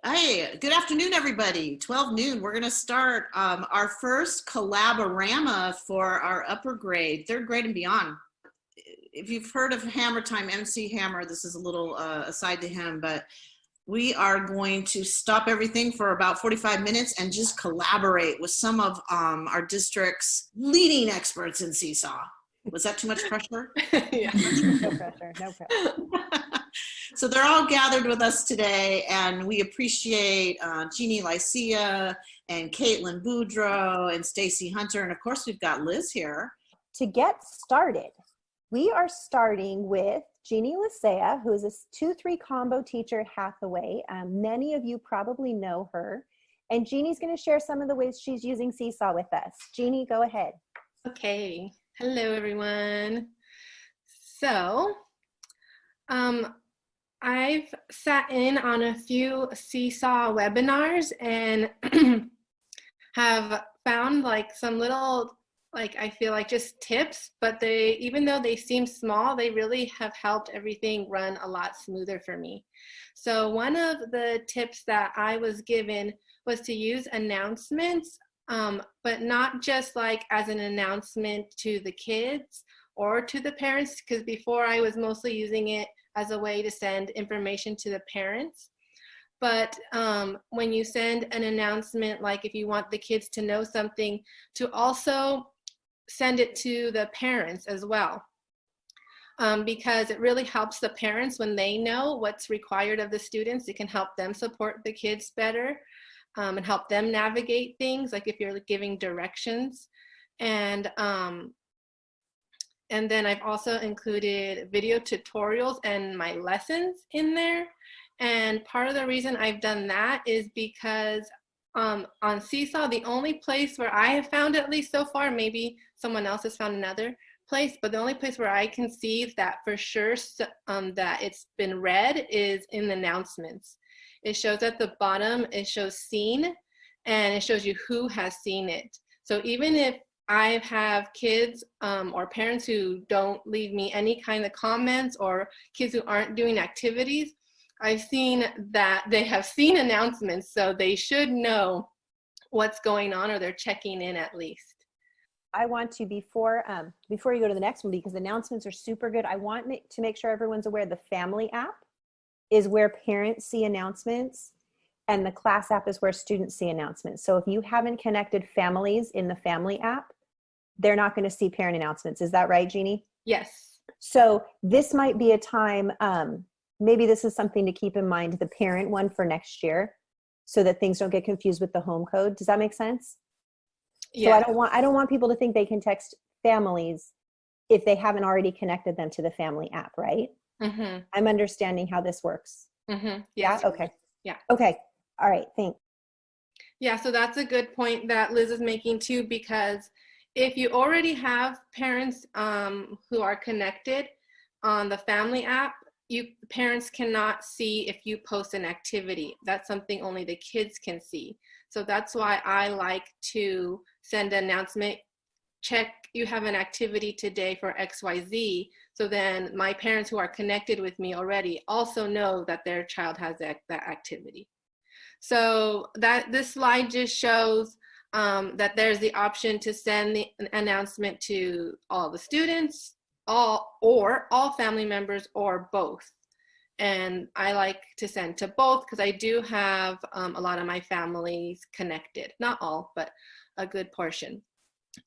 Hey, good afternoon, everybody. 12 noon. We're going to start our first Collab-o-rama for our upper grade, third grade and beyond. If you've heard of Hammer Time, MC Hammer, this is a little aside to him, but we are going to stop everything for about 45 minutes and just collaborate with some of our district's leading experts in Seesaw. Was that too much pressure? Yeah. No pressure, no pressure. So they're all gathered with us today, and we appreciate Jeannie Lycia and Caitlin Boudreau and Stacy Hunter, and of course we've got Liz here. To get started, we are starting with Jeannie Lycia, who is a 2-3 combo teacher at Hathaway. Many of you probably know her, and Jeannie's going to share some of the ways she's using Seesaw with us. Jeannie, go ahead. Okay. Hello, everyone. So, I've sat in on a few Seesaw webinars and have found like some little, I feel like just tips, but even though they seem small, they really have helped everything run a lot smoother for me. So one of the tips that I was given was to use announcements, but not just like as an announcement to the kids or to the parents, because before I was mostly using it as a way to send information to the parents. But when you send an announcement, like if you want the kids to know something, to also send it to the parents as well. Because it really helps the parents when they know what's required of the students. It can help them support the kids better and help them navigate things, like if you're giving directions. And then I've also included video tutorials and my lessons in there. And part of the reason I've done that is because on Seesaw, the only place where I have found, at least so far, maybe someone else has found another place, but the only place where I can see that for sure that it's been read is in the announcements. It shows at the bottom, it shows seen, and it shows you who has seen it. So even if I have kids or parents who don't leave me any kind of comments, or kids who aren't doing activities, I've seen that they have seen announcements, so they should know what's going on, or they're checking in at least. I want to, before you go to the next one, because announcements are super good, I want to make sure everyone's aware the family app is where parents see announcements, and the class app is where students see announcements. So if you haven't connected families in the family app, they're not going to see parent announcements. Is that right, Jeannie? Yes. So this might be a time, maybe this is something to keep in mind, the parent one for next year, so that things don't get confused with the home code. Does that make sense? Yeah. So I don't want people to think they can text families if they haven't already connected them to the family app, right? Mm-hmm. I'm understanding how this works. Mm-hmm. Yes. Yeah. Okay. Yeah. Okay. All right. Thanks. Yeah. So that's a good point that Liz is making too, because if you already have parents who are connected on the family app, parents cannot see if you post an activity. That's something only the kids can see. So that's why I like to send an announcement, check you have an activity today for XYZ. So then my parents who are connected with me already also know that their child has that activity. So this slide just shows that there's the option to send an announcement to all the students, or all family members, or both. And I like to send to both because I do have a lot of my families connected. Not all, but a good portion.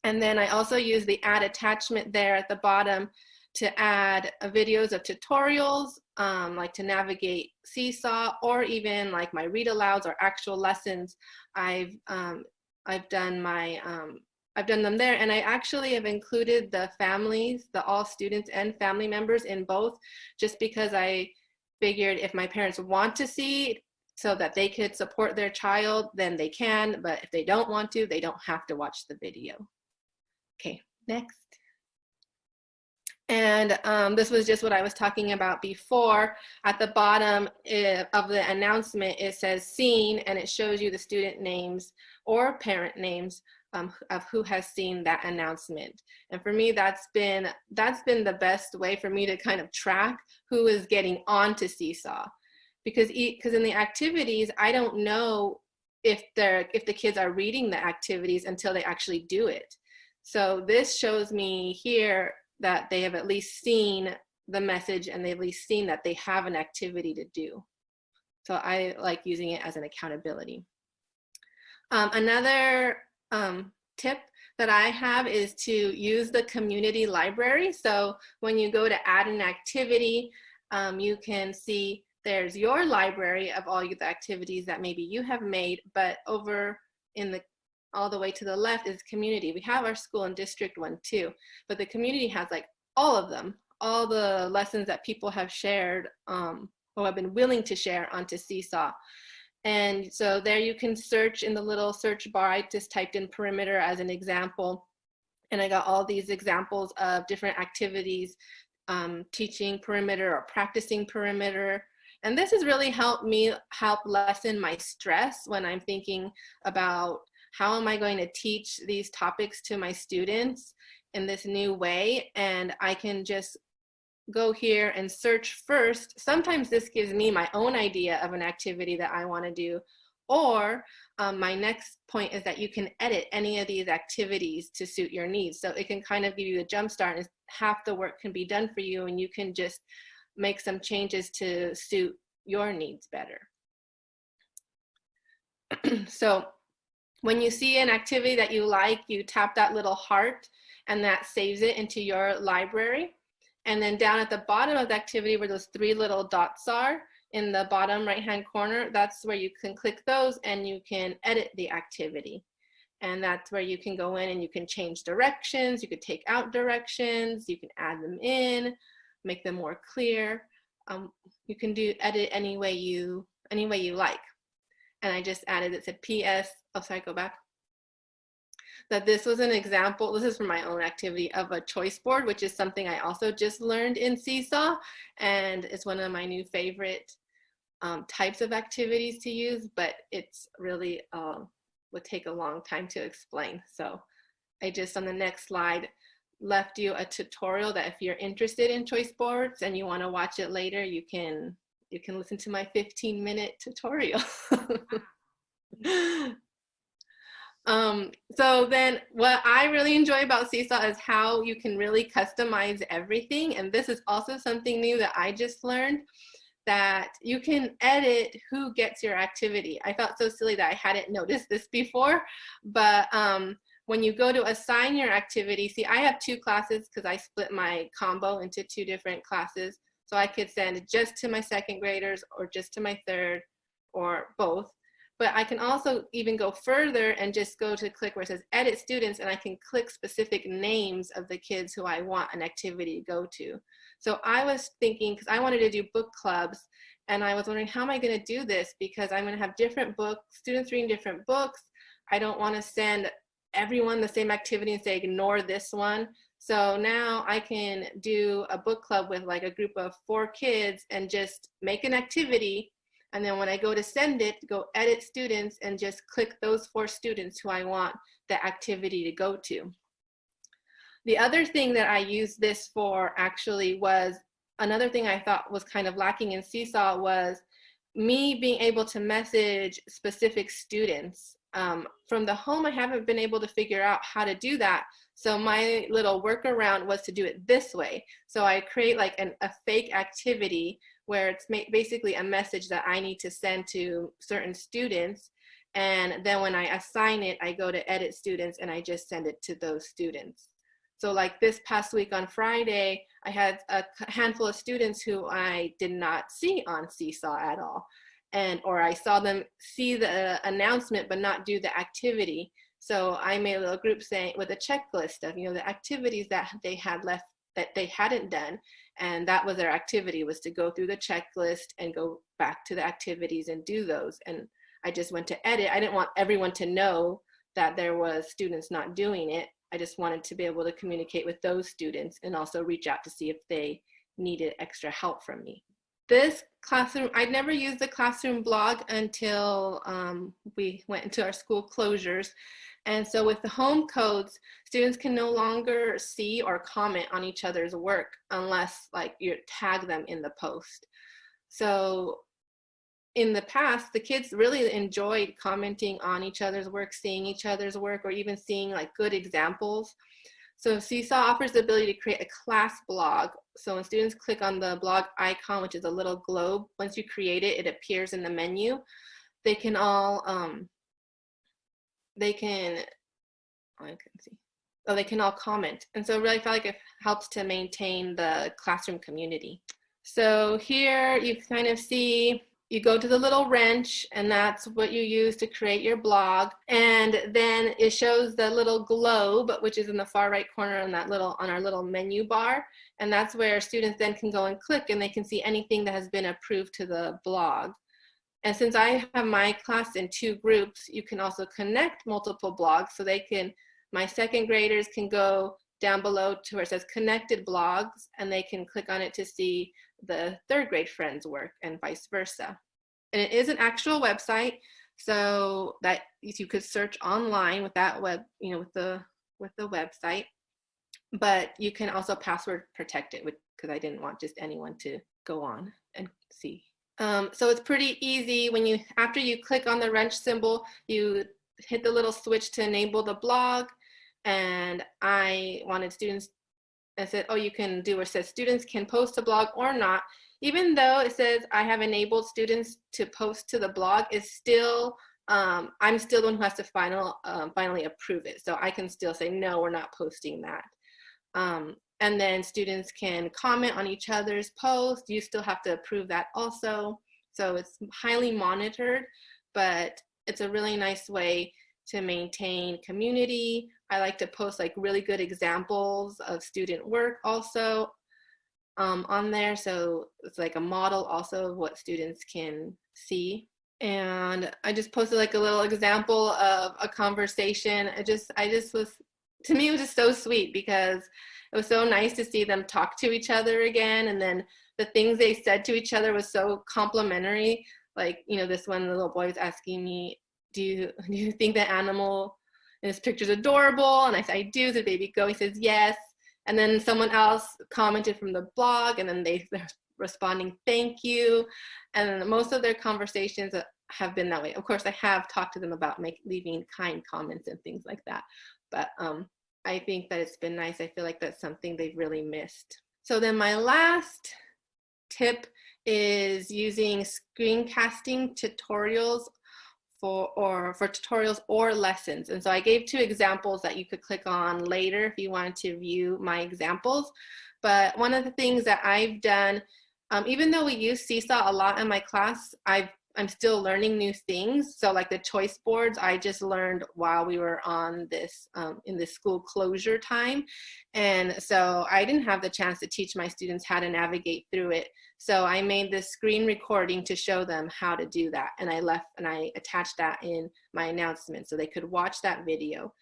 And then I also use the add attachment there at the bottom to add videos of tutorials, like to navigate Seesaw, or even like my read alouds or actual lessons. I've done them there, and I actually have included the families, all students and family members in both, just because I figured if my parents want to see so that they could support their child, then they can, but if they don't want to, they don't have to watch the video. Okay, next. And this was just what I was talking about before. At the bottom of the announcement, it says seen, and it shows you the student names or parent names of who has seen that announcement. And for me, that's been the best way for me to kind of track who is getting onto Seesaw. because in the activities, I don't know if the kids are reading the activities until they actually do it. So this shows me here that they have at least seen the message and they've at least seen that they have an activity to do. So I like using it as an accountability. Another tip that I have is to use the community library. So when you go to add an activity, you can see there's your library of all the activities that maybe you have made, but over in the all the way to the left is community. We have our school and district one too, but the community has like all of them, all the lessons that people have shared or have been willing to share onto Seesaw. And so there you can search in the little search bar. I just typed in perimeter as an example, and I got all these examples of different activities, teaching perimeter or practicing perimeter. And this has really helped me lessen my stress when I'm thinking about how am I going to teach these topics to my students in this new way. And I can just go here and search first. Sometimes this gives me my own idea of an activity that I want to do. Or my next point is that you can edit any of these activities to suit your needs. So it can kind of give you a jump start, and half the work can be done for you, and you can just make some changes to suit your needs better. So when you see an activity that you like, you tap that little heart and that saves it into your library. And then down at the bottom of the activity where those 3 little dots are in the bottom right-hand corner, that's where you can click those and you can edit the activity. And that's where you can go in and you can change directions, you could take out directions, you can add them in, make them more clear. You can edit any way you like. And I just added, it said PS, oh sorry, go back. That this was an example, this is from my own activity, of a choice board, which is something I also just learned in Seesaw, and it's one of my new favorite types of activities to use, but it's really would take a long time to explain. So I just, on the next slide, left you a tutorial that if you're interested in choice boards and you want to watch it later, you can listen to my 15-minute tutorial. So then what I really enjoy about Seesaw is how you can really customize everything. And this is also something new that I just learned, that you can edit who gets your activity. I felt so silly that I hadn't noticed this before, but when you go to assign your activity, see, I have 2 classes because I split my combo into 2 different classes. So I could send just to my 2nd graders or just to my 3rd or both. But I can also even go further and just go to click where it says edit students, and I can click specific names of the kids who I want an activity to go to. So I was thinking, because I wanted to do book clubs, and I was wondering, how am I going to do this? Because I'm going to have different books, students reading different books. I don't want to send everyone the same activity and say, ignore this one. So now I can do a book club with like a group of 4 kids and just make an activity. And then when I go to send it, go edit students and just click those 4 students who I want the activity to go to. The other thing that I used this for actually was, another thing I thought was kind of lacking in Seesaw was me being able to message specific students. From the home, I haven't been able to figure out how to do that. So my little workaround was to do it this way. So I create like a fake activity where it's basically a message that I need to send to certain students. And then when I assign it, I go to edit students and I just send it to those students. So like this past week on Friday, I had a handful of students who I did not see on Seesaw at all. Or I saw them see the announcement but not do the activity. So I made a little group saying with a checklist of, the activities that they had left that they hadn't done. And that was their activity, was to go through the checklist and go back to the activities and do those. And I just went to edit. I didn't want everyone to know that there was students not doing it. I just wanted to be able to communicate with those students and also reach out to see if they needed extra help from me. This classroom, I'd never used the classroom blog until we went into our school closures. And so with the home codes, students can no longer see or comment on each other's work unless like you tag them in the post. So in the past, the kids really enjoyed commenting on each other's work, seeing each other's work, or even seeing like good examples. So Seesaw offers the ability to create a class blog. So when students click on the blog icon, which is a little globe, once you create it, it appears in the menu. They can all, they can all comment. And so really I feel like it helps to maintain the classroom community. So here you kind of see, you go to the little wrench, and that's what you use to create your blog. And then it shows the little globe, which is in the far right corner on our little menu bar. And that's where students then can go and click, and they can see anything that has been approved to the blog. And since I have my class in 2 groups, you can also connect multiple blogs. So my 2nd graders can go down below to where it says connected blogs, and they can click on it to see the 3rd grade friends' work, and vice versa. And it is an actual website, so that you could search online with that with the website, but you can also password protect it, because I didn't want just anyone to go on and see. So it's pretty easy. After you click on the wrench symbol, you hit the little switch to enable the blog. And I wanted students, I said, oh, you can do where it says students can post a blog or not. Even though it says I have enabled students to post to the blog, it's still, I'm still the one who has to finally approve it. So I can still say, no, we're not posting that. And then students can comment on each other's posts. You still have to approve that also. So it's highly monitored, but it's a really nice way to maintain community. I like to post like really good examples of student work also on there. So it's like a model also of what students can see. And I just posted like a little example of a conversation. To me, it was just so sweet, because it was so nice to see them talk to each other again. And then the things they said to each other was so complimentary. Like, this one, the little boy was asking me, do you think the animal in this picture is adorable? And I said, I do. The baby goat. He says, yes. And then someone else commented from the blog, and then they're responding, thank you. And most of their conversations have been that way. Of course, I have talked to them about leaving kind comments and things like that. But I think that it's been nice. I feel like that's something they've really missed. So then my last tip is using screencasting tutorials for tutorials or lessons. And so I gave 2 examples that you could click on later if you wanted to view my examples. But one of the things that I've done, even though we use Seesaw a lot in my class, I'm still learning new things. So like the choice boards, I just learned while we were on this, in this school closure time. And so I didn't have the chance to teach my students how to navigate through it. So I made this screen recording to show them how to do that. And I attached that in my announcement so they could watch that video.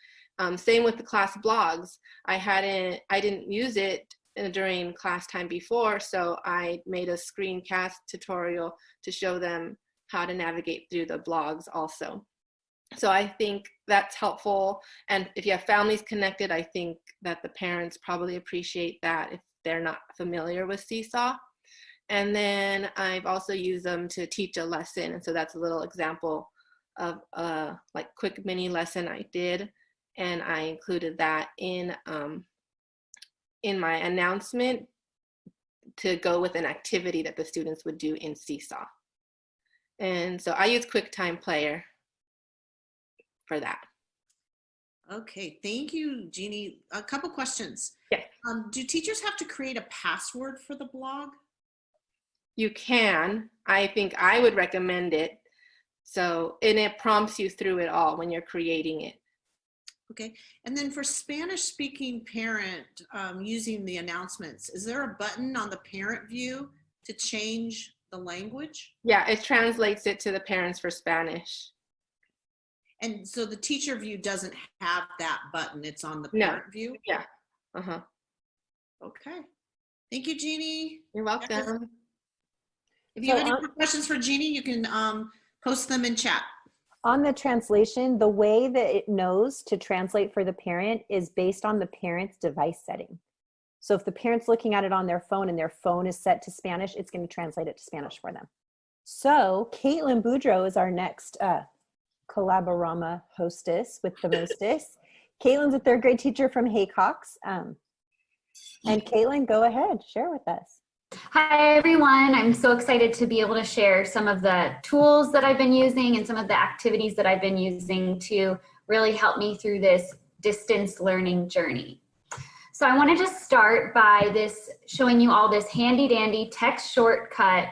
Same with the class blogs. I didn't use it during class time before. So I made a screencast tutorial to show them how to navigate through the blogs also. So I think that's helpful. And if you have families connected, I think that the parents probably appreciate that if they're not familiar with Seesaw. And then I've also used them to teach a lesson. And so that's a little example of a like quick mini lesson I did. And I included that in my announcement to go with an activity that the students would do in Seesaw. And so I use QuickTime Player for that. Okay, thank you, Jeannie. A couple questions. Yes. Do teachers have to create a password for the blog? You can. I think I would recommend it. So, and it prompts you through it all when you're creating it. Okay, and then for Spanish-speaking parent using the announcements, is there a button on the parent view to change the language? Yeah, it translates it to the parents for Spanish. And so the teacher view doesn't have that button, it's on the parent view? Yeah. Uh-huh. Okay. Thank you, Jeannie. You're welcome. If you have any more questions for Jeannie, you can post them in chat. On the translation, the way that it knows to translate for the parent is based on the parent's device setting. So if the parent's looking at it on their phone and their phone is set to Spanish, it's going to translate it to Spanish for them. So Caitlin Boudreau is our next Collab-o-rama hostess with the mostess. Caitlin's a third grade teacher from Haycox. And Caitlin, go ahead, share with us. Hi everyone, I'm so excited to be able to share some of the tools that I've been using and some of the activities that I've been using to really help me through this distance learning journey. So I want to just start by showing you all this handy dandy text shortcut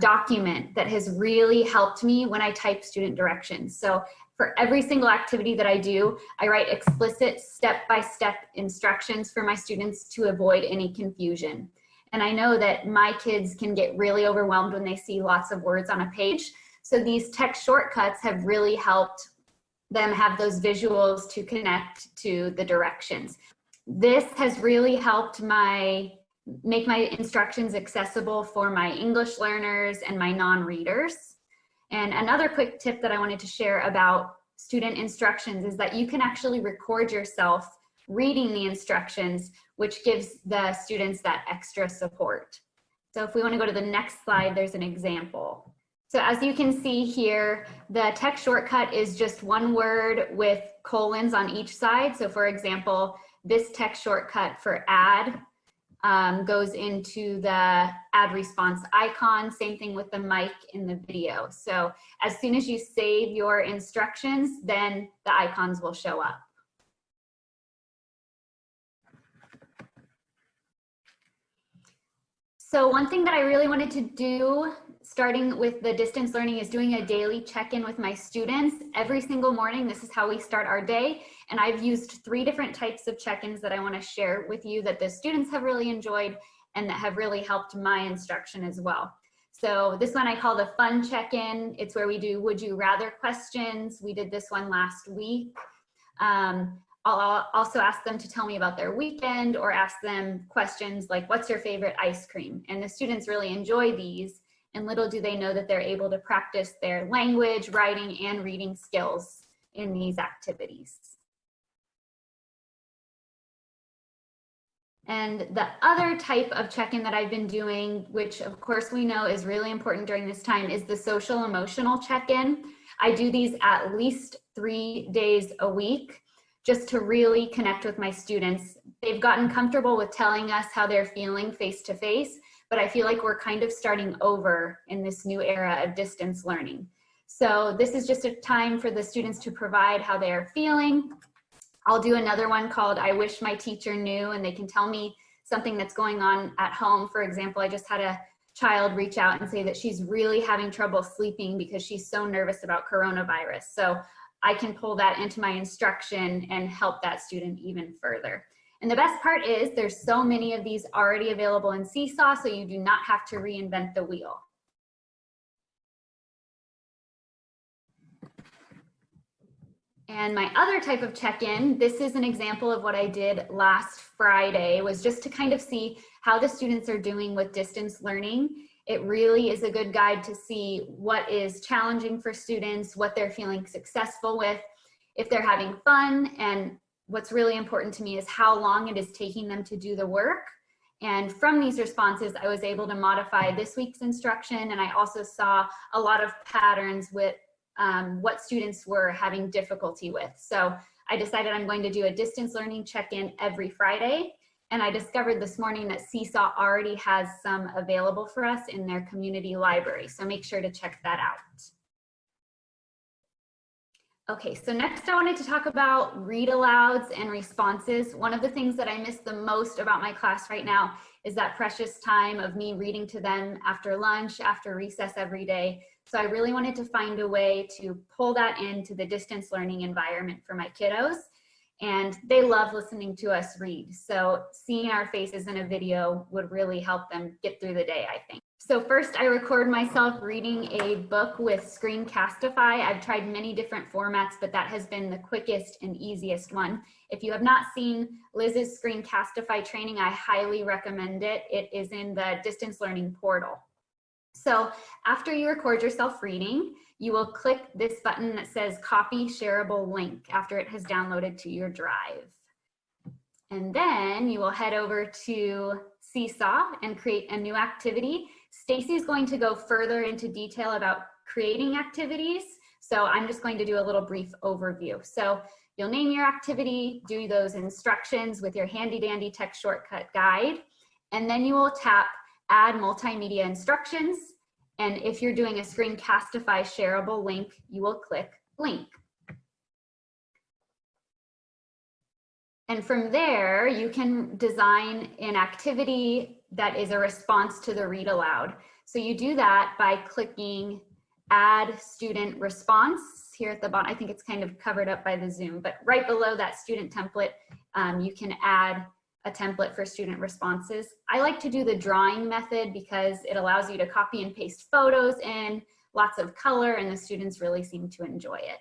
document that has really helped me when I type student directions. So for every single activity that I do, I write explicit step-by-step instructions for my students to avoid any confusion. And I know that my kids can get really overwhelmed when they see lots of words on a page. So these text shortcuts have really helped them have those visuals to connect to the directions. This has really helped make my instructions accessible for my English learners and my non-readers. And another quick tip that I wanted to share about student instructions is that you can actually record yourself reading the instructions, which gives the students that extra support. So if we want to go to the next slide, there's an example. So as you can see here, the text shortcut is just one word with colons on each side. So for example, this text shortcut for add goes into the add response icon, same thing with the mic in the video. So as soon as you save your instructions, then the icons will show up. So one thing that I really wanted to do, starting with the distance learning, is doing a daily check-in with my students every single morning. This is how we start our day. And I've used 3 different types of check-ins that I want to share with you that the students have really enjoyed and that have really helped my instruction as well. So this one I call the fun check-in. It's where we do would you rather questions. We did this one last week. I'll also ask them to tell me about their weekend or ask them questions like, what's your favorite ice cream? And the students really enjoy these, and little do they know that they're able to practice their language, writing, and reading skills in these activities. And the other type of check-in that I've been doing, which of course we know is really important during this time, is the social emotional check-in. I do these at least 3 days a week, just to really connect with my students. They've gotten comfortable with telling us how they're feeling face to face, but I feel like we're kind of starting over in this new era of distance learning. So this is just a time for the students to provide how they're feeling. I'll do another one called I Wish My Teacher Knew, and they can tell me something that's going on at home. For example, I just had a child reach out and say that she's really having trouble sleeping because she's so nervous about coronavirus. So I can pull that into my instruction and help that student even further. And the best part is there's so many of these already available in Seesaw, so you do not have to reinvent the wheel. And my other type of check-in, this is an example of what I did last Friday, was just to kind of see how the students are doing with distance learning. It really is a good guide to see what is challenging for students, what they're feeling successful with, if they're having fun, and what's really important to me is how long it is taking them to do the work. And from these responses, I was able to modify this week's instruction, and I also saw a lot of patterns with what students were having difficulty with. So I decided I'm going to do a distance learning check-in every Friday. And I discovered this morning that Seesaw already has some available for us in their community library. So make sure to check that out. Okay, so next I wanted to talk about read alouds and responses. One of the things that I miss the most about my class right now is that precious time of me reading to them after lunch, after recess every day. So I really wanted to find a way to pull that into the distance learning environment for my kiddos. And they love listening to us read. So seeing our faces in a video would really help them get through the day, I think. So first I record myself reading a book with Screencastify. I've tried many different formats, but that has been the quickest and easiest one. If you have not seen Liz's Screencastify training, I highly recommend it. It is in the distance learning portal. So after you record yourself reading, you will click this button that says copy shareable link after it has downloaded to your drive. And then you will head over to Seesaw and create a new activity. Stacy's going to go further into detail about creating activities. So I'm just going to do a little brief overview. So you'll name your activity, do those instructions with your handy dandy text shortcut guide, and then you will tap Add Multimedia Instructions. And if you're doing a Screencastify shareable link, you will click Link. And from there, you can design an activity that is a response to the read aloud. So you do that by clicking Add Student Response here at the bottom. I think it's kind of covered up by the Zoom, but right below that student template, you can add a template for student responses. I like to do the drawing method because it allows you to copy and paste photos in, lots of color, and the students really seem to enjoy it.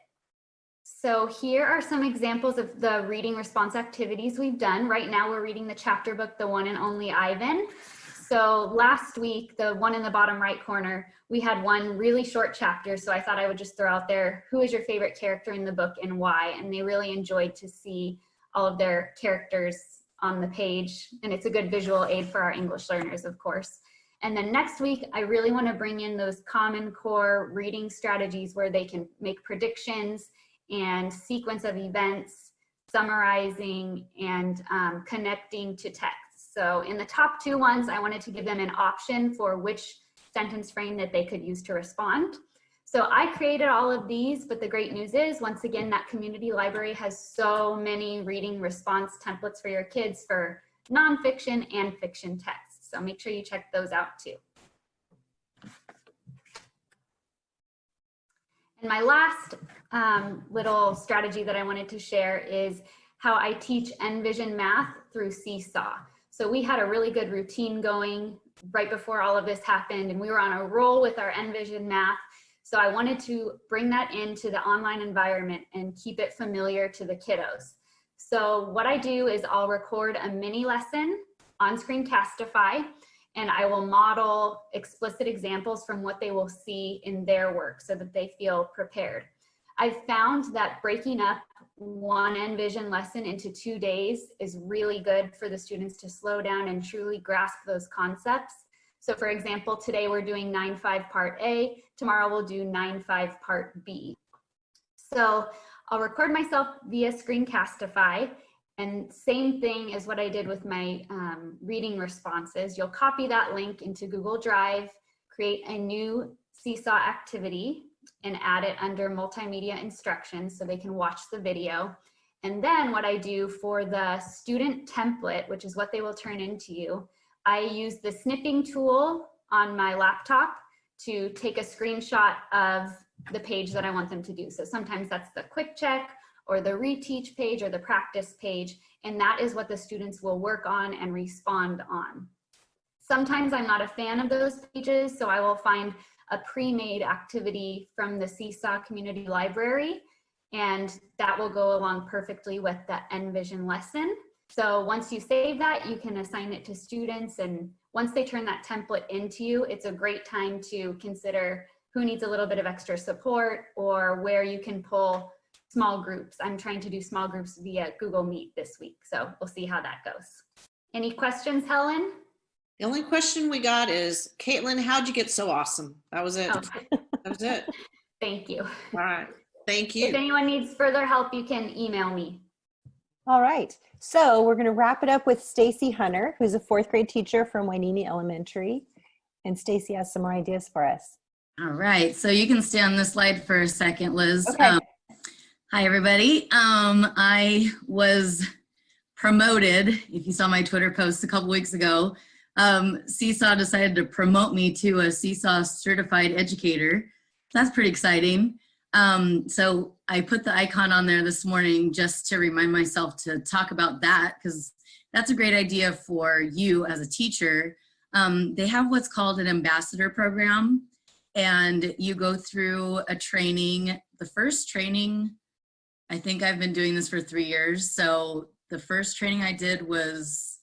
So here are some examples of the reading response activities we've done. Right now we're reading the chapter book, The One and Only Ivan. So last week, the one in the bottom right corner, we had one really short chapter. So I thought I would just throw out there, who is your favorite character in the book and why? And they really enjoyed to see all of their characters on the page. And it's a good visual aid for our English learners, of course. And then next week, I really want to bring in those Common Core reading strategies where they can make predictions and sequence of events, summarizing, and connecting to text. So in the top two ones, I wanted to give them an option for which sentence frame that they could use to respond. So I created all of these, but the great news is, once again, that community library has so many reading response templates for your kids for nonfiction and fiction texts. So make sure you check those out too. And my last little strategy that I wanted to share is how I teach Envision Math through Seesaw. So we had a really good routine going right before all of this happened, and we were on a roll with our Envision Math. So I wanted to bring that into the online environment and keep it familiar to the kiddos. So what I do is I'll record a mini lesson on Screencastify, and I will model explicit examples from what they will see in their work so that they feel prepared. I've found that breaking up one Envision lesson into 2 days is really good for the students to slow down and truly grasp those concepts. So for example, today we're doing 9-5 part A, tomorrow we'll do 9-5 part B. So I'll record myself via Screencastify, and same thing as what I did with my reading responses. You'll copy that link into Google Drive, create a new Seesaw activity, and add it under multimedia instructions so they can watch the video. And then what I do for the student template, which is what they will turn into you, I use the snipping tool on my laptop to take a screenshot of the page that I want them to do. So sometimes that's the quick check or the reteach page or the practice page, and that is what the students will work on and respond on. Sometimes I'm not a fan of those pages, so I will find a pre-made activity from the Seesaw Community Library, and that will go along perfectly with the Envision lesson. So once you save that, you can assign it to students, and once they turn that template into you, it's a great time to consider who needs a little bit of extra support or where you can pull small groups. I'm trying to do small groups via Google Meet this week, so we'll see how that goes. Any questions, Helen? The only question we got is, Caitlin, how'd you get so awesome? That was it. Oh. That was it. Thank you. All right. Thank you. If anyone needs further help, you can email me. All right. So we're going to wrap it up with Stacy Hunter, who's a 4th grade teacher from Wainini Elementary. And Stacy has some more ideas for us. All right. So you can stay on this slide for a second, Liz. Okay. Hi, everybody. I was promoted, if you saw my Twitter post a couple weeks ago. Seesaw decided to promote me to a Seesaw certified educator. That's pretty exciting. So I put the icon on there this morning just to remind myself to talk about that, because that's a great idea for you as a teacher. They have what's called an ambassador program, and you go through a training. The first training, I think I've been doing this for 3 years. So the first training I did was,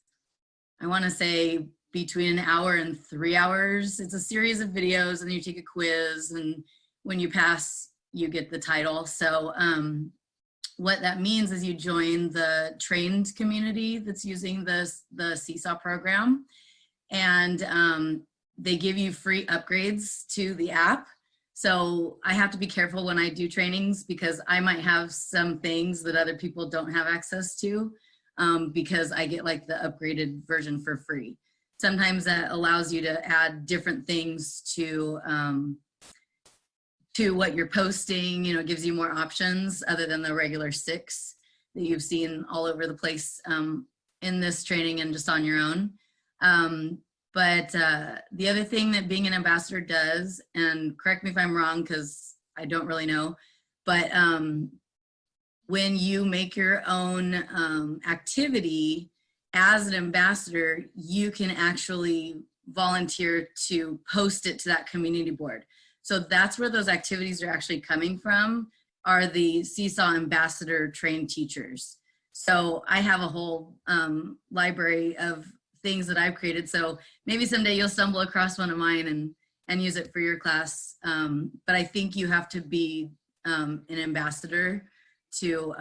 I want to say, between an hour and 3 hours. It's a series of videos, and you take a quiz, and when you pass, you get the title. So what that means is you join the trained community that's using the Seesaw program. And they give you free upgrades to the app. So I have to be careful when I do trainings because I might have some things that other people don't have access to because I get like the upgraded version for free. Sometimes that allows you to add different things to what you're posting, you know, gives you more options other than the regular 6 that you've seen all over the place in this training and just on your own. But the other thing that being an ambassador does, and correct me if I'm wrong because I don't really know, but when you make your own activity as an ambassador, you can actually volunteer to post it to that community board. So that's where those activities are actually coming from, are the Seesaw ambassador trained teachers. So I have a whole library of things that I've created. So maybe someday you'll stumble across one of mine and use it for your class. But I think you have to be an ambassador to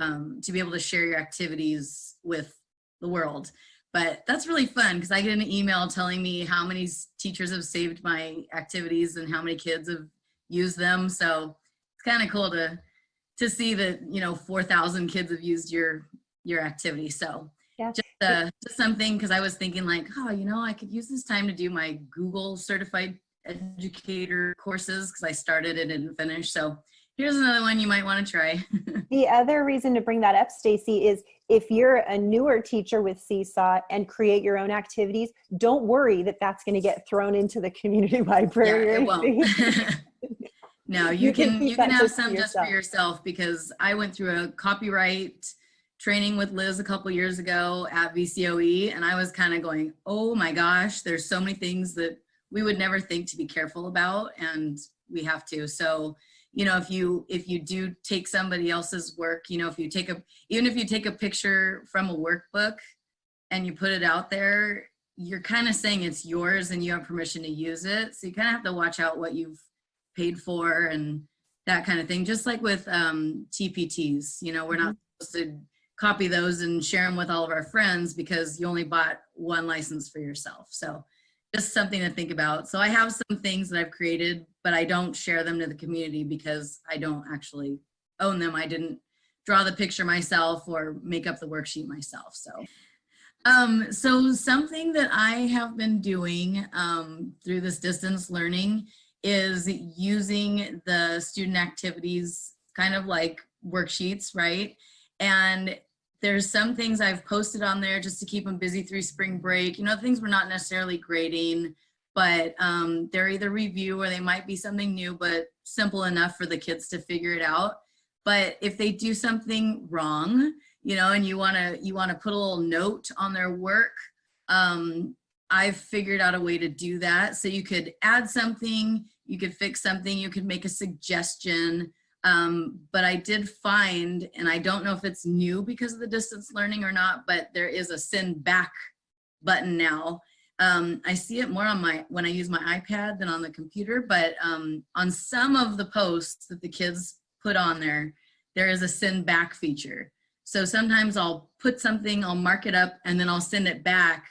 be able to share your activities with the world. But that's really fun because I get an email telling me how many teachers have saved my activities and how many kids have used them. So it's kind of cool to see that, you know, 4,000 kids have used your activity. So Yeah. Just something, because I was thinking like, oh, you know, I could use this time to do my Google certified educator courses because I started it and didn't finish. So here's another one you might want to try. The other reason to bring that up, Stacy, is if you're a newer teacher with Seesaw and create your own activities, don't worry that that's going to get thrown into the community library. Yeah, or it won't. No, you can have some just for yourself, because I went through a copyright training with Liz a couple years ago at VCOE, and I was kind of going, oh my gosh, there's so many things that we would never think to be careful about, and we have to. So, you know, if you do take somebody else's work, you know, even if you take a picture from a workbook and you put it out there, you're kind of saying it's yours and you have permission to use it. So you kind of have to watch out what you've paid for and that kind of thing. Just like with TPTs, you know, we're not supposed to copy those and share them with all of our friends because you only bought one license for yourself. So just something to think about. So I have some things that I've created, but I don't share them to the community because I don't actually own them. I didn't draw the picture myself or make up the worksheet myself. So something that I have been doing through this distance learning is using the student activities kind of like worksheets, right? And there's some things I've posted on there just to keep them busy through spring break. You know, things we're not necessarily grading, but they're either review or they might be something new, but simple enough for the kids to figure it out. But if they do something wrong, you know, and you wanna put a little note on their work, I've figured out a way to do that. So you could add something, you could fix something, you could make a suggestion. But I did find, and I don't know if it's new because of the distance learning or not, but there is a send back button now. I see it more on when I use my iPad than on the computer, but on some of the posts that the kids put on there, there is a send back feature. So sometimes I'll put something, I'll mark it up, and then I'll send it back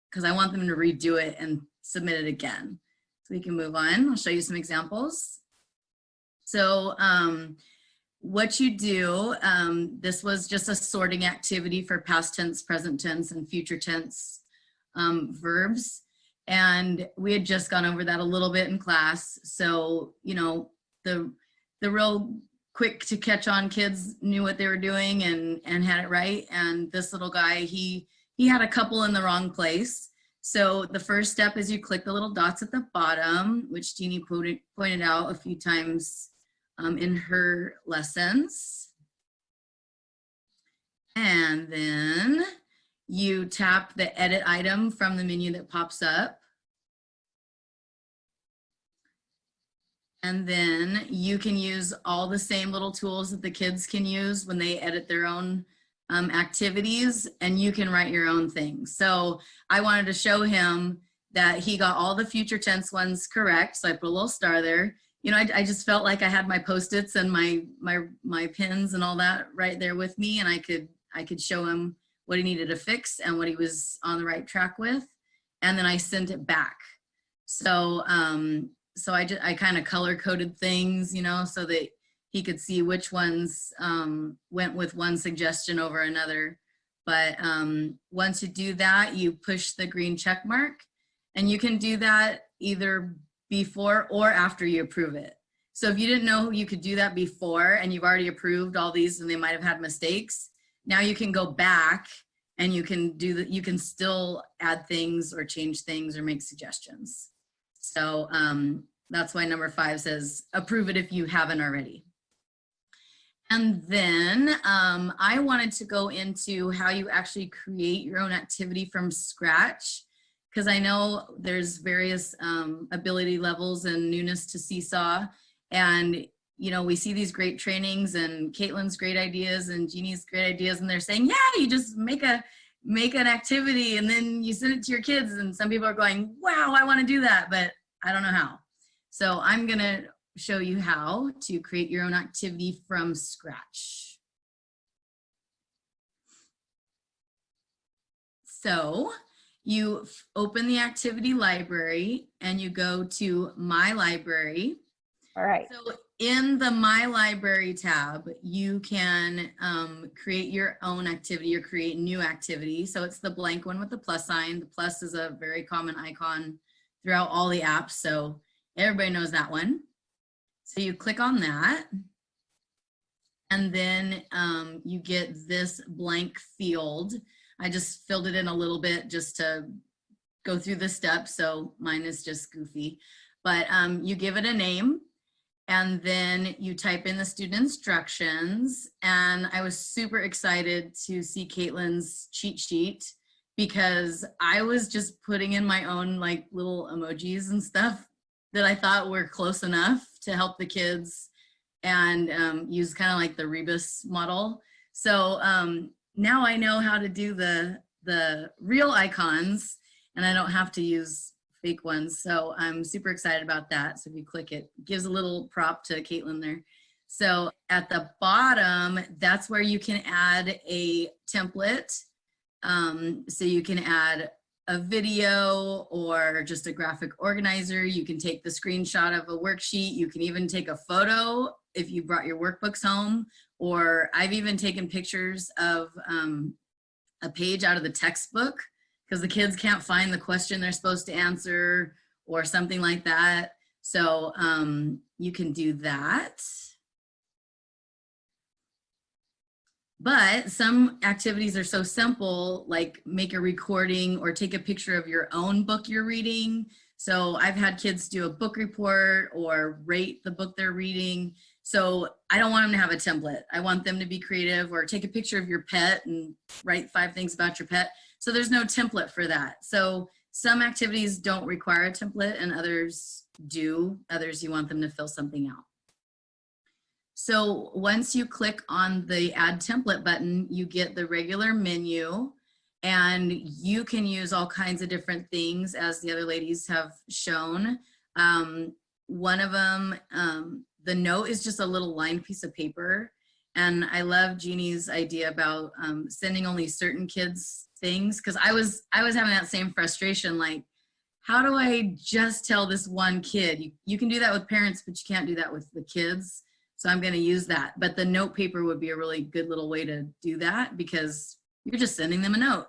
because I want them to redo it and submit it again. So we can move on. I'll show you some examples. So what you do, this was just a sorting activity for past tense, present tense, and future tense verbs. And we had just gone over that a little bit in class. So, you know, the real quick to catch on kids knew what they were doing and had it right. And this little guy, he had a couple in the wrong place. So the first step is you click the little dots at the bottom, which Jeannie pointed out a few times in her lessons. And then you tap the edit item from the menu that pops up. And then you can use all the same little tools that the kids can use when they edit their own activities, and you can write your own things. So I wanted to show him that he got all the future tense ones correct. So I put a little star there. You know, I just felt like I had my Post-its and my pins and all that right there with me, and I could show him what he needed to fix and what he was on the right track with. And then I sent it back. So, so I kind of color coded things, you know, so that he could see which ones went with one suggestion over another. But once you do that, you push the green check mark, and you can do that either before or after you approve it. So if you didn't know you could do that before and you've already approved all these and they might have had mistakes, now you can go back and you can do that. You can still add things or change things or make suggestions. So that's why number 5 says approve it if you haven't already. And then I wanted to go into how you actually create your own activity from scratch, because I know there's various ability levels and newness to Seesaw. And, you know, we see these great trainings and Caitlin's great ideas and Jeannie's great ideas, and they're saying, yeah, you just make an activity and then you send it to your kids. And some people are going, wow, I want to do that, but I don't know how. So I'm going to show you how to create your own activity from scratch. So you open the activity library and you go to My Library. All right. So in the My Library tab, you can create your own activity or create new activity. So it's the blank one with the plus sign. The plus is a very common icon throughout all the apps, so everybody knows that one. So you click on that, and then you get this blank field. I just filled it in a little bit just to go through the steps, so mine is just goofy. But you give it a name, and then you type in the student instructions. And I was super excited to see Caitlin's cheat sheet, because I was just putting in my own like little emojis and stuff that I thought were close enough to help the kids, and use kind of like the rebus model. So now I know how to do the real icons, and I don't have to use fake ones. So I'm super excited about that. So if you click it, it gives a little prop to Caitlin there. So at the bottom, that's where you can add a template. So you can add a video or just a graphic organizer. You can take the screenshot of a worksheet. You can even take a photo if you brought your workbooks home, or I've even taken pictures of a page out of the textbook because the kids can't find the question they're supposed to answer or something like that. So you can do that. But some activities are so simple, like make a recording or take a picture of your own book you're reading. So I've had kids do a book report or rate the book they're reading. So I don't want them to have a template. I want them to be creative, or take a picture of your pet and write 5 things about your pet. So there's no template for that. So some activities don't require a template and others do. Others you want them to fill something out. So once you click on the add template button, you get the regular menu, and you can use all kinds of different things, as the other ladies have shown. One of them, the note is just a little lined piece of paper. And I love Jeannie's idea about sending only certain kids things, because I was having that same frustration, like, how do I just tell this one kid? You can do that with parents, but you can't do that with the kids. So I'm going to use that. But the note paper would be a really good little way to do that, because you're just sending them a note.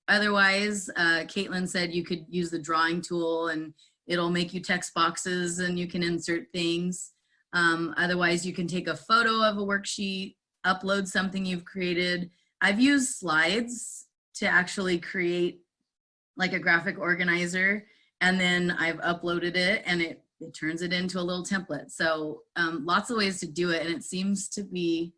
Otherwise, Caitlin said you could use the drawing tool and it'll make you text boxes and you can insert things. Otherwise, you can take a photo of a worksheet, upload something you've created. I've used slides to actually create like a graphic organizer, and then I've uploaded it and it turns it into a little template. So lots of ways to do it, and it seems to be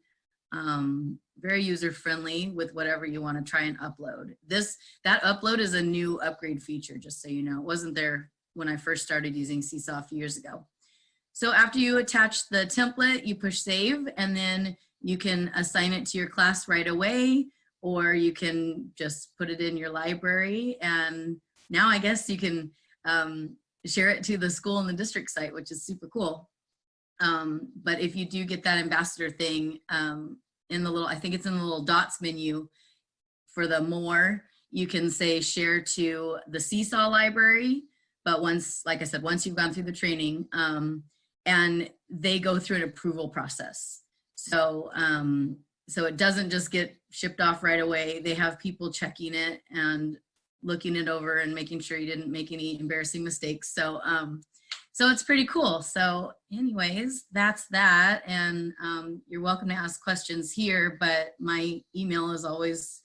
very user-friendly with whatever you want to try and upload. That upload is a new upgrade feature, just so you know. It wasn't there when I first started using Seesaw a few years ago. So after you attach the template, you push save, and then you can assign it to your class right away, or you can just put it in your library. And now I guess you can share it to the school and the district site, which is super cool. But if you do get that ambassador thing in the little, I think it's in the little dots menu for the more, you can say share to the Seesaw library, But once, like I said, once you've gone through the training, and they go through an approval process. So, so it doesn't just get shipped off right away. They have people checking it and looking it over and making sure you didn't make any embarrassing mistakes. So, so it's pretty cool. So anyways, that's that. And you're welcome to ask questions here, but my email is always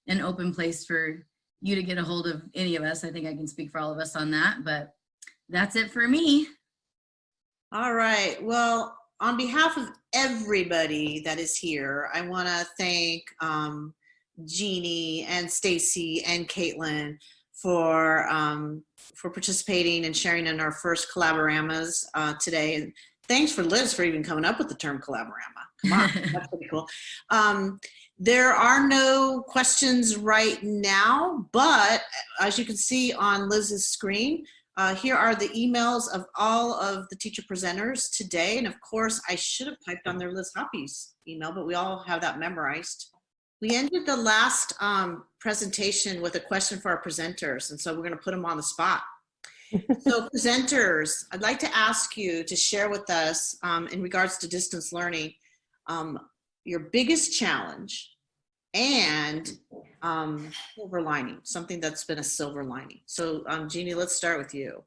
an open place for you to get a hold of any of us. I think I can speak for all of us on that, but that's it for me. All right. Well, on behalf of everybody that is here, I want to thank Jeannie and Stacy and Caitlin for participating and sharing in our first Collab-o-ramas today. And thanks for Liz for even coming up with the term Collab-o-rama. Come on, that's pretty cool. There are no questions right now, but as you can see on Liz's screen, here are the emails of all of the teacher presenters today. And of course, I should have typed on their Liz Hoppy's email, but we all have that memorized. We ended the last presentation with a question for our presenters, and so we're going to put them on the spot. So presenters, I'd like to ask you to share with us in regards to distance learning, your biggest challenge and silver lining, something that's been a silver lining. So Jeannie, let's start with you.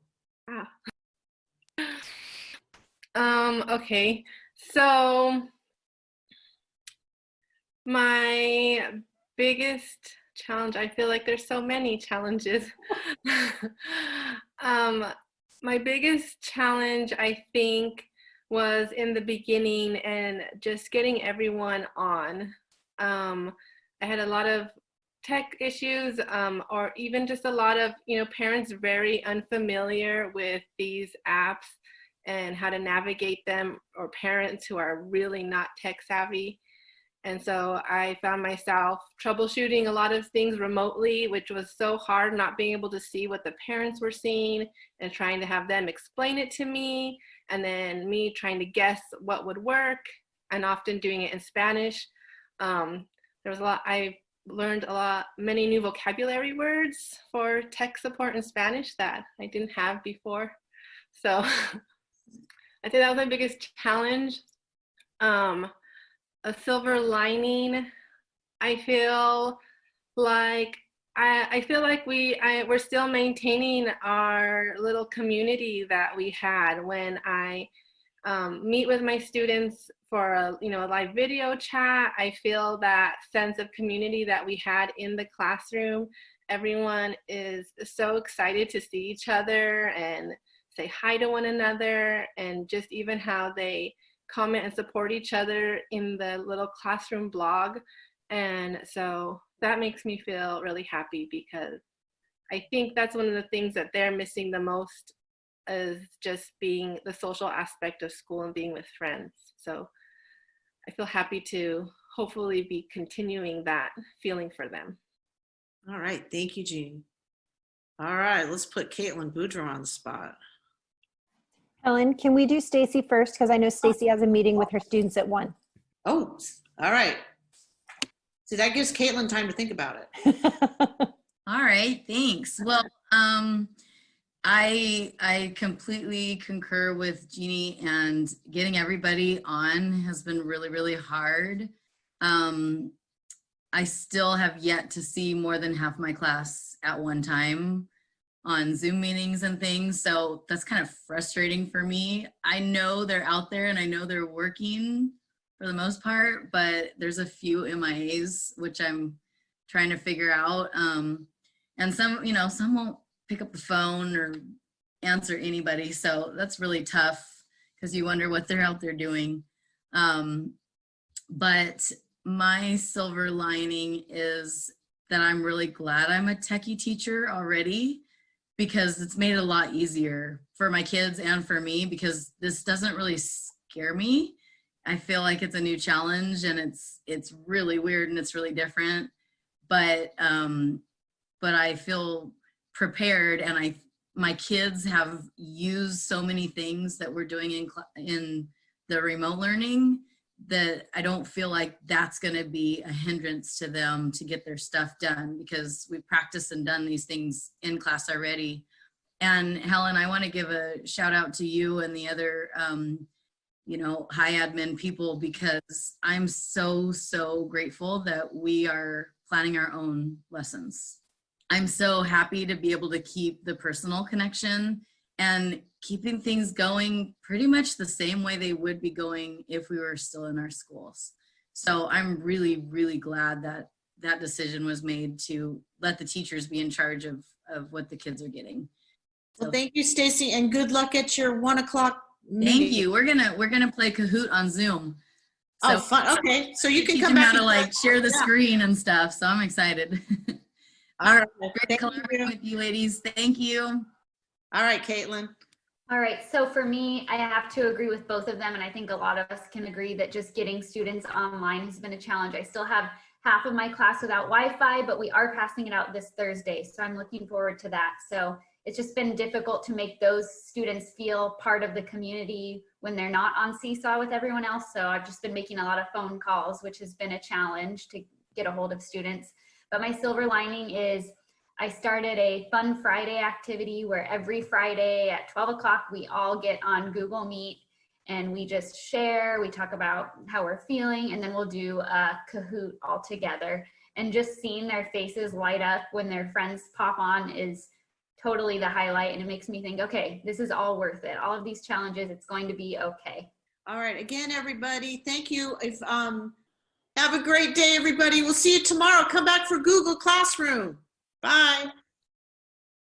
Okay, so my biggest challenge, I feel like there's so many challenges. My biggest challenge, I think, was in the beginning and just getting everyone on. I had a lot of tech issues, or even just a lot of, parents very unfamiliar with these apps and how to navigate them, or parents who are really not tech savvy. And so I found myself troubleshooting a lot of things remotely, which was so hard, not being able to see what the parents were seeing and trying to have them explain it to me, and then me trying to guess what would work, and often doing it in Spanish. There was a lot, I learned many new vocabulary words for tech support in Spanish that I didn't have before. So I think that was my biggest challenge. A silver lining, I feel like we're still maintaining our little community that we had when I meet with my students for a live video chat. I feel that sense of community that we had in the classroom. Everyone is so excited to see each other and say hi to one another, and just even how they comment and support each other in the little classroom blog. And so that makes me feel really happy, because I think that's one of the things that they're missing the most, is just being the social aspect of school and being with friends. So I feel happy to hopefully be continuing that feeling for them. All right, thank you, Jeannie. All right, let's put Caitlin Boudreaux on the spot. Helen, can we do Stacy first? Because I know Stacy has a meeting with her students at 1. Oh, all right. So that gives Caitlin time to think about it. All right, thanks. Well, I completely concur with Jeannie, and getting everybody on has been really, really hard. I still have yet to see more than half my class at one time on Zoom meetings and things. So that's kind of frustrating for me. I know they're out there and I know they're working for the most part, but there's a few MIAs, which I'm trying to figure out. And some, some won't pick up the phone or answer anybody. So that's really tough, because you wonder what they're out there doing. But my silver lining is that I'm really glad I'm a techie teacher already, because it's made it a lot easier for my kids and for me, because this doesn't really scare me. I feel like it's a new challenge, and it's really weird and it's really different, but I feel prepared, and my kids have used so many things that we're doing in the remote learning, that I don't feel like that's going to be a hindrance to them to get their stuff done, because we've practiced and done these things in class already. And Helen, I want to give a shout out to you and the other, you know, high admin people, because I'm so, so grateful that we are planning our own lessons. I'm so happy to be able to keep the personal connection and keeping things going pretty much the same way they would be going if we were still in our schools. So I'm really, really glad that that decision was made to let the teachers be in charge of what the kids are getting. So, Well, thank you, Stacy, and good luck at your 1 o'clock meeting. thank you. We're gonna play Kahoot on Zoom. So Oh, fun. Okay, so you can teach come them back how to and like share the Yeah. screen and stuff. So I'm excited. All right. Great Thank collaborating you. with you ladies. Thank you. All right, Caitlin. All right, so for me, I have to agree with both of them, and I think a lot of us can agree that just getting students online has been a challenge. I still have half of my class without Wi-Fi, but we are passing it out this Thursday, so I'm looking forward to that. So it's just been difficult to make those students feel part of the community when they're not on Seesaw with everyone else. So I've just been making a lot of phone calls, which has been a challenge to get a hold of students. But my silver lining is I started a Fun Friday activity where every Friday at 12 o'clock, we all get on Google Meet and we just share, we talk about how we're feeling, and then we'll do a Kahoot all together. And just seeing their faces light up when their friends pop on is totally the highlight. And it makes me think, okay, this is all worth it. All of these challenges, it's going to be okay. All right, again, everybody, thank you. Have a great day, everybody. We'll see you tomorrow. Come back for Google Classroom. Bye.